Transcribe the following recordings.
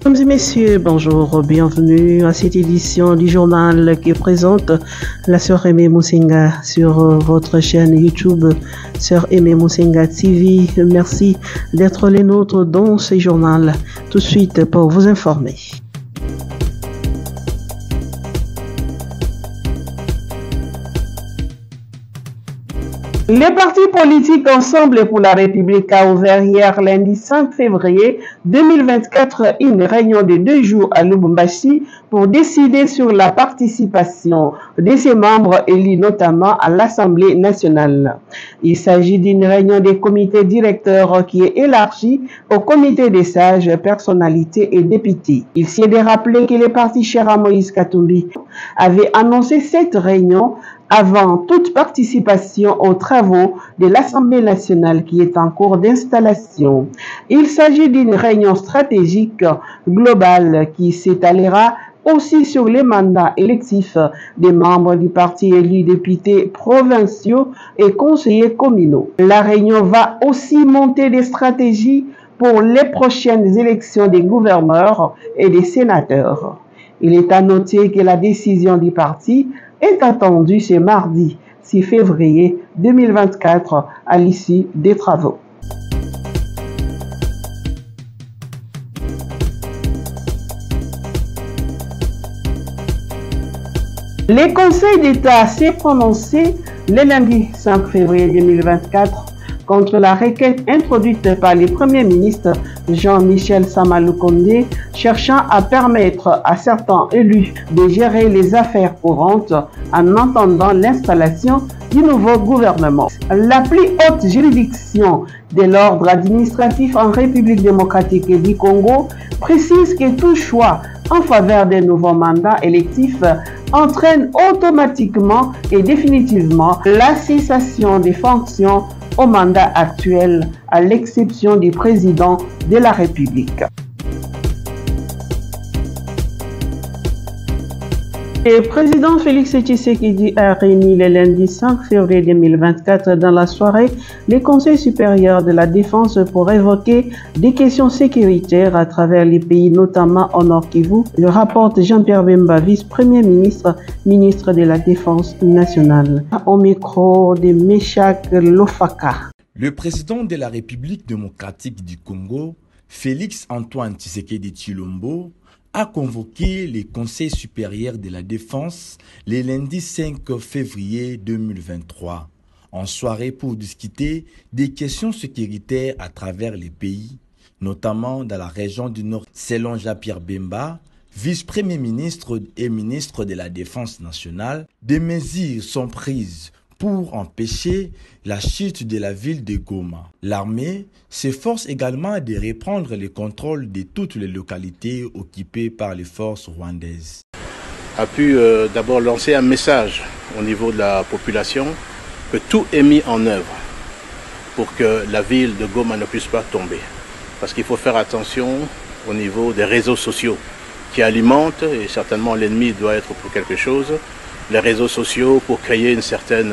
Mesdames et messieurs, bonjour, bienvenue à cette édition du journal qui présente la sœur Aimée Moussinga sur votre chaîne YouTube, sœur Aimée Moussinga TV. Merci d'être les nôtres dans ce journal. Tout de suite pour vous informer. Les partis politiques Ensemble pour la République a ouvert hier lundi 5 février 2024 une réunion de 2 jours à Lubumbashi pour décider sur la participation de ses membres élus notamment à l'Assemblée nationale. Il s'agit d'une réunion des comités directeurs qui est élargie au comité des sages, personnalités et députés. Il s'est de rappeler que les partis chers à Moïse Katumbi avaient annoncé cette réunion avant toute participation aux travaux de l'Assemblée nationale qui est en cours d'installation. Il s'agit d'une réunion stratégique globale qui s'étalera aussi sur les mandats électifs des membres du parti élus députés provinciaux et conseillers communaux. La réunion va aussi monter des stratégies pour les prochaines élections des gouverneurs et des sénateurs. Il est à noter que la décision du parti est attendue ce mardi 6 février 2024 à l'issue des travaux. Le Conseil d'État s'est prononcé le lundi 5 février 2024 contre la requête introduite par le Premier ministre Jean-Michel Sama-Lukonde cherchant à permettre à certains élus de gérer les affaires courantes en attendant l'installation du nouveau gouvernement. La plus haute juridiction de l'ordre administratif en République démocratique du Congo précise que tout choix en faveur des nouveaux mandats électifs entraîne automatiquement et définitivement la cessation des fonctions au mandat actuel, à l'exception du président de la République. Le président Félix Tshisekedi a réuni le lundi 5 février 2024 dans la soirée le Conseil supérieur de la défense pour évoquer des questions sécuritaires à travers les pays, notamment au Nord Kivu. Le rapporte Jean-Pierre Bemba, vice-premier ministre, ministre de la Défense nationale. Au micro de Meshak Lofaka. Le président de la République démocratique du Congo, Félix Antoine Tshisekedi Tshilombo, a convoqué le Conseil supérieur de la défense le lundi 5 février 2023 en soirée pour discuter des questions sécuritaires à travers les pays, notamment dans la région du Nord. Selon Jean-Pierre Bemba, vice-premier ministre et ministre de la Défense nationale, des mesures sont prises pour empêcher la chute de la ville de Goma. L'armée s'efforce également de reprendre le contrôle de toutes les localités occupées par les forces rwandaises. A pu d'abord lancer un message au niveau de la population que tout est mis en œuvre pour que la ville de Goma ne puisse pas tomber. Parce qu'il faut faire attention au niveau des réseaux sociaux qui alimentent, et certainement l'ennemi doit être pour quelque chose, les réseaux sociaux pour créer une certaine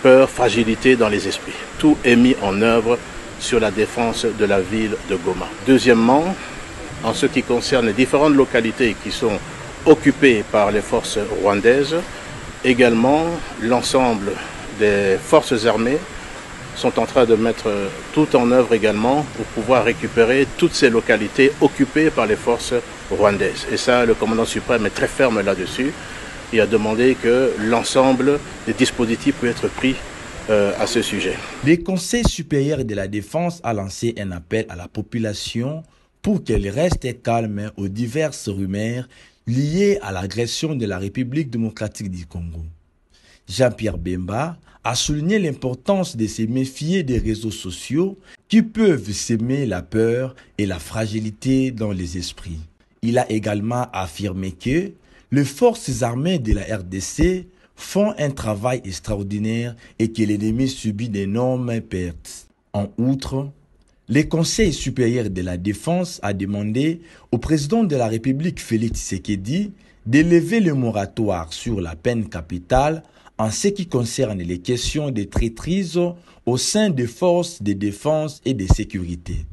peur, fragilité dans les esprits. Tout est mis en œuvre sur la défense de la ville de Goma. Deuxièmement, en ce qui concerne les différentes localités qui sont occupées par les forces rwandaises, également l'ensemble des forces armées sont en train de mettre tout en œuvre également pour pouvoir récupérer toutes ces localités occupées par les forces rwandaises. Et ça, le commandant suprême est très ferme là-dessus. Il a demandé que l'ensemble des dispositifs puissent être pris à ce sujet. Le Conseil supérieur de la défense a lancé un appel à la population pour qu'elle reste calme aux diverses rumeurs liées à l'agression de la République démocratique du Congo. Jean-Pierre Bemba a souligné l'importance de se méfier des réseaux sociaux qui peuvent semer la peur et la fragilité dans les esprits. Il a également affirmé que les forces armées de la RDC font un travail extraordinaire et que l'ennemi subit d'énormes pertes. En outre, le Conseil supérieur de la défense a demandé au président de la République Félix Tshisekedi de lever le moratoire sur la peine capitale en ce qui concerne les questions de traîtrise au sein des forces de défense et de sécurité.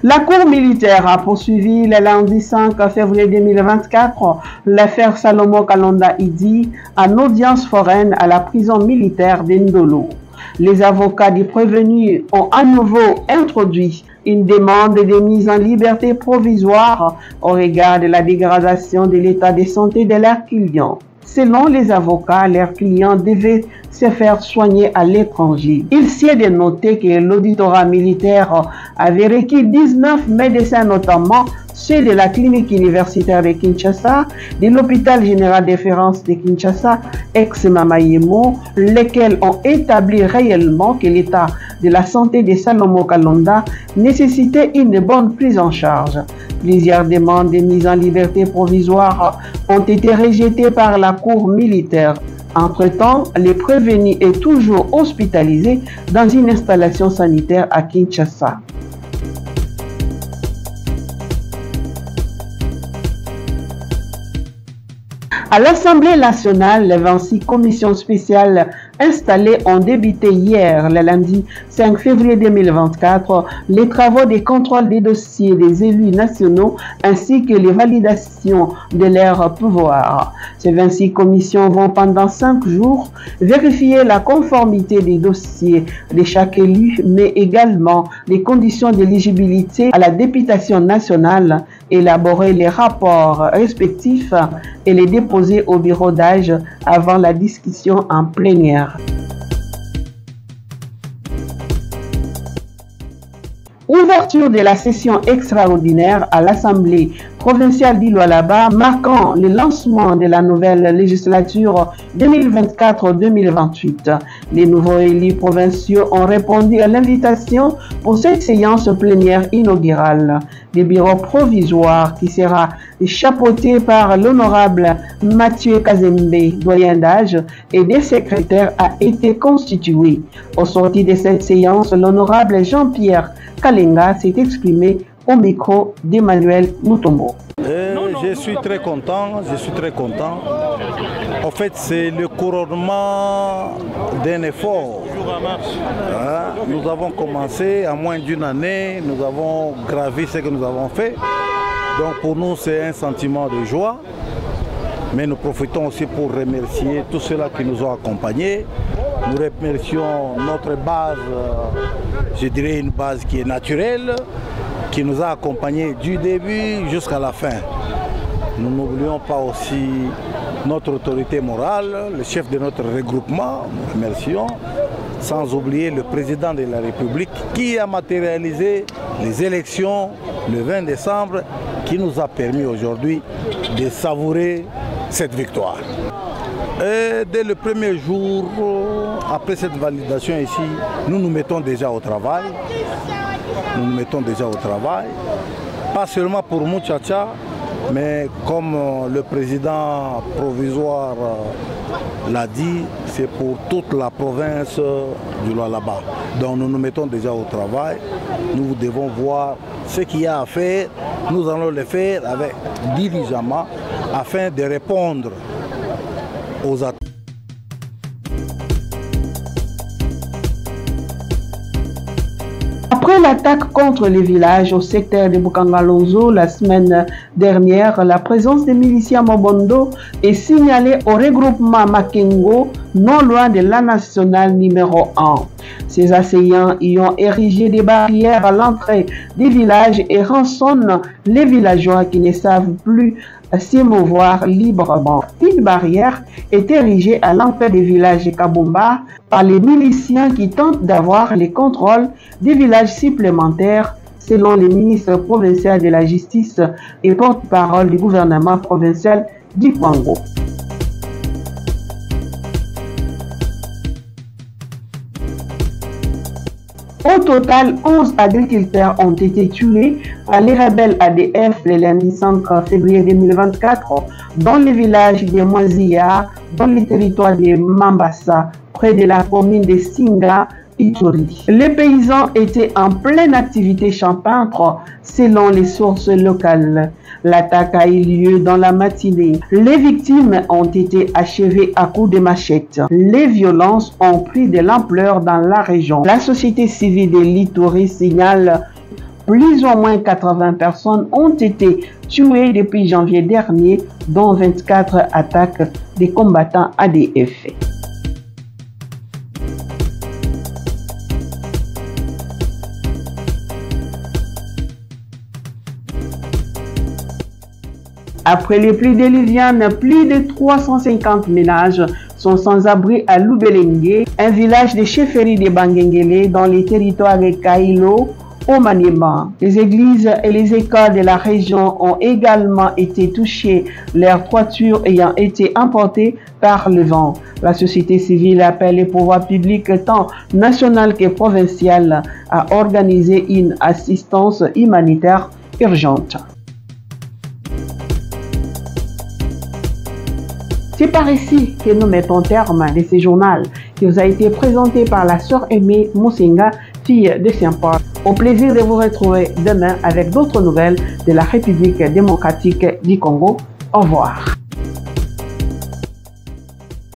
La Cour militaire a poursuivi le lundi 5 février 2024 l'affaire Salomon Kalonda Idi en audience foraine à la prison militaire d'Indolo. Les avocats du prévenu ont à nouveau introduit une demande de mise en liberté provisoire au regard de la dégradation de l'état de santé de leurs clients. Selon les avocats, leurs clients devaient se faire soigner à l'étranger. Il s'est de noter que l'auditorat militaire avait requis 19 médecins, notamment ceux de la clinique universitaire de Kinshasa, de l'hôpital général de référence de Kinshasa, ex-Mamayemo, lesquels ont établi réellement que l'état de la santé de Salomon Kalonda nécessitait une bonne prise en charge. Plusieurs demandes de mise en liberté provisoire ont été rejetées par la Cour militaire. Entre-temps, le prévenu est toujours hospitalisé dans une installation sanitaire à Kinshasa. À l'Assemblée nationale, les 26 commissions spéciales installées ont débuté hier, le lundi 5 février 2024, les travaux de contrôle des dossiers des élus nationaux ainsi que les validations de leurs pouvoirs. Ces 26 commissions vont pendant 5 jours vérifier la conformité des dossiers de chaque élu, mais également les conditions d'éligibilité à la députation nationale, élaborer les rapports respectifs et les déposer au bureau d'âge avant la discussion en plénière. Ouverture de la session extraordinaire à l'Assemblée provinciale d'Ilo-Alaba, marquant le lancement de la nouvelle législature 2024-2028. Les nouveaux élus provinciaux ont répondu à l'invitation pour cette séance plénière inaugurale. Le bureau provisoire qui sera chapeauté par l'honorable Mathieu Kazembe, doyen d'âge, et des secrétaires a été constitué. Au sorti de cette séance, l'honorable Jean-Pierre Kalenga s'est exprimé au micro d'Emmanuel Mutombo. Je suis très content. En fait, c'est le couronnement d'un effort. Nous avons commencé en moins d'une année, nous avons gravi ce que nous avons fait. Donc pour nous, c'est un sentiment de joie. Mais nous profitons aussi pour remercier tous ceux-là qui nous ont accompagnés. Nous remercions notre base, je dirais une base qui est naturelle, qui nous a accompagnés du début jusqu'à la fin. Nous n'oublions pas aussi notre autorité morale, le chef de notre regroupement, nous remercions, sans oublier le président de la République qui a matérialisé les élections le 20 décembre, qui nous a permis aujourd'hui de savourer cette victoire. Et dès le premier jour, après cette validation ici, nous nous mettons déjà au travail. Pas seulement pour Mouchacha, mais comme le président provisoire l'a dit, c'est pour toute la province du Lualaba. Donc nous nous mettons déjà au travail. Nous devons voir ce qu'il y a à faire. Nous allons le faire avec diligemment afin de répondre aux attentes. Après l'attaque contre les villages au secteur de Bukangalonzo la semaine dernière, la présence des miliciens Mobondo est signalée au regroupement Makengo, non loin de la nationale numéro 1. Ces assaillants y ont érigé des barrières à l'entrée des villages et rançonnent les villageois qui ne savent plus s'émouvoir librement. Une barrière est érigée à l'entrée des villages de Kabumba par les miliciens qui tentent d'avoir les contrôles des villages supplémentaires, selon le ministre provincial de la Justice et porte-parole du gouvernement provincial du Congo. Au total, 11 agriculteurs ont été tués par les rebelles ADF le lundi 5 février 2024 dans le village de Moisia, dans le territoire de Mambasa, près de la commune de Singa, Ituri. Les paysans étaient en pleine activité champêtre selon les sources locales. L'attaque a eu lieu dans la matinée. Les victimes ont été achevées à coups de machette. Les violences ont pris de l'ampleur dans la région. La société civile de l'Ituri signale plus ou moins 80 personnes ont été tuées depuis janvier dernier, dont 24 attaques des combattants ADF. Après les pluies diluviennes, plus de 350 ménages sont sans abri à Loubelengue, un village de chefferie de Bangenguele dans les territoires de Kailo, au Maniema. Les églises et les écoles de la région ont également été touchées, leurs toitures ayant été emportées par le vent. La société civile appelle les pouvoirs publics tant national que provincial à organiser une assistance humanitaire urgente. C'est par ici que nous mettons terme à ce journal qui vous a été présenté par la sœur Aimée Moussinga, fille de Saint-Paul. Au plaisir de vous retrouver demain avec d'autres nouvelles de la République démocratique du Congo. Au revoir.